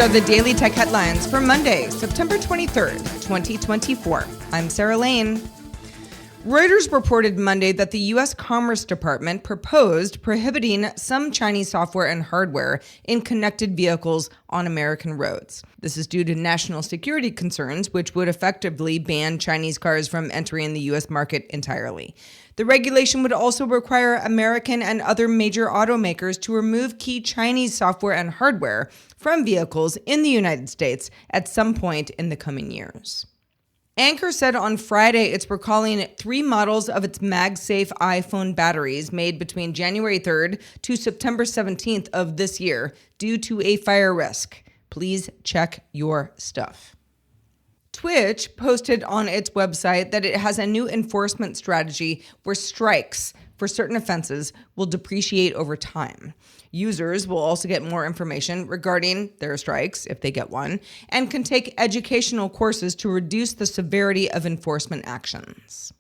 are the Daily Tech headlines for Monday, September 23rd, 2024. I'm Sarah Lane. Reuters reported Monday that the U.S. Commerce Department proposed prohibiting some Chinese software and hardware in connected vehicles on American roads. This is due to national security concerns, which would effectively ban Chinese cars from entering the U.S. market entirely. The regulation would also require American and other major automakers to remove key Chinese software and hardware from vehicles in the United States at some point in the coming years. Anker said on Friday it's recalling 3 models of its MagSafe iPhone batteries made between January 3rd to September 17th of this year due to a fire risk. Please check your stuff. Twitch posted on its website that it has a new enforcement strategy where strikes for certain offenses will depreciate over time. Users will also get more information regarding their strikes, if they get one, and can take educational courses to reduce the severity of enforcement actions.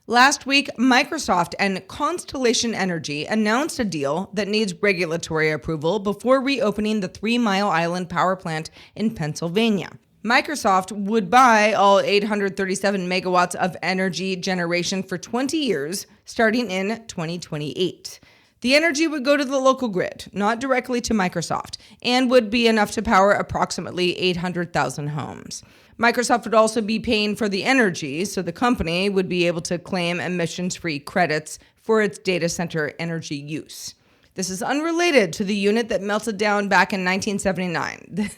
Last week, Microsoft and Constellation Energy announced a deal that needs regulatory approval before reopening the 3 Mile Island power plant in Pennsylvania. Microsoft would buy all 837 megawatts of energy generation for 20 years, starting in 2028. The energy would go to the local grid, not directly to Microsoft, and would be enough to power approximately 800,000 homes. Microsoft would also be paying for the energy, so the company would be able to claim emissions-free credits for its data center energy use. This is unrelated to the unit that melted down back in 1979.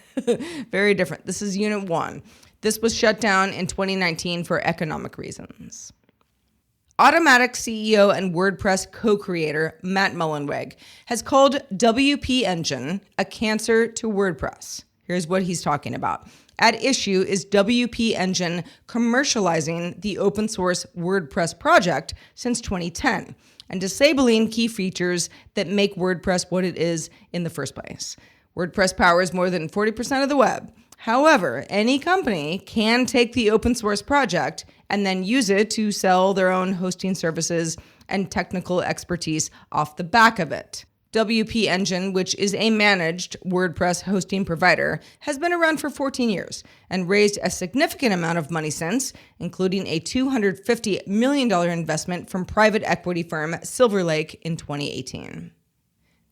Very different. This is Unit 1. This was shut down in 2019 for economic reasons. Automatic CEO and WordPress co-creator Matt Mullenweg has called WP Engine a cancer to WordPress. Here's what he's talking about. At issue is WP Engine commercializing the open source WordPress project since 2010 and disabling key features that make WordPress what it is in the first place. WordPress powers more than 40% of the web. However, any company can take the open source project and then use it to sell their own hosting services and technical expertise off the back of it. WP Engine, which is a managed WordPress hosting provider, has been around for 14 years and raised a significant amount of money since, including a $250 million investment from private equity firm Silver Lake in 2018.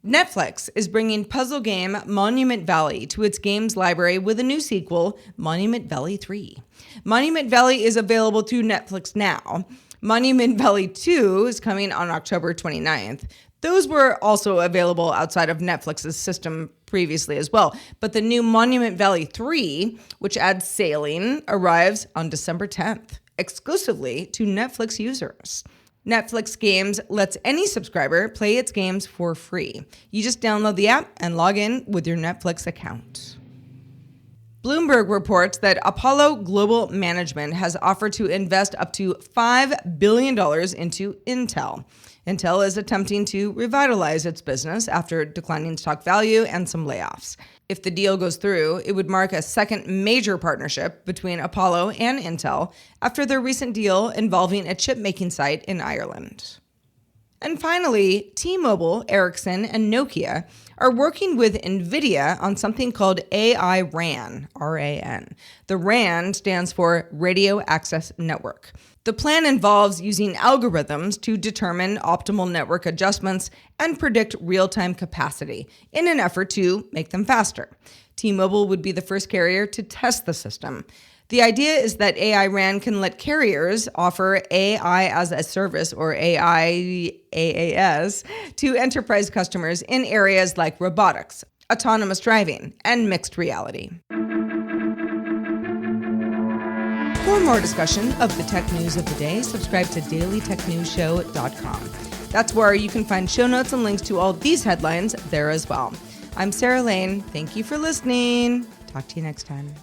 Netflix is bringing puzzle game Monument Valley to its games library with a new sequel, Monument Valley 3. Monument Valley is available through Netflix now. Monument Valley 2 is coming on October 29th. Those were also available outside of Netflix's system previously as well. But the new Monument Valley 3, which adds sailing, arrives on December 10th, exclusively to Netflix users. Netflix Games lets any subscriber play its games for free. You just download the app and log in with your Netflix account. Bloomberg reports that Apollo Global Management has offered to invest up to $5 billion into Intel. Intel is attempting to revitalize its business after declining stock value and some layoffs. If the deal goes through, it would mark a second major partnership between Apollo and Intel after their recent deal involving a chip-making site in Ireland. And finally, T-Mobile, Ericsson, and Nokia are working with Nvidia on something called AI RAN, R-A-N. The RAN stands for Radio Access Network. The plan involves using algorithms to determine optimal network adjustments and predict real-time capacity in an effort to make them faster. T-Mobile would be the first carrier to test the system. The idea is that AI RAN can let carriers offer AI as a service, or AI AAS, to enterprise customers in areas like robotics, autonomous driving, and mixed reality. For more discussion of the tech news of the day, subscribe to dailytechnewsshow.com. That's where you can find show notes and links to all these headlines there as well. I'm Sarah Lane. Thank you for listening. Talk to you next time.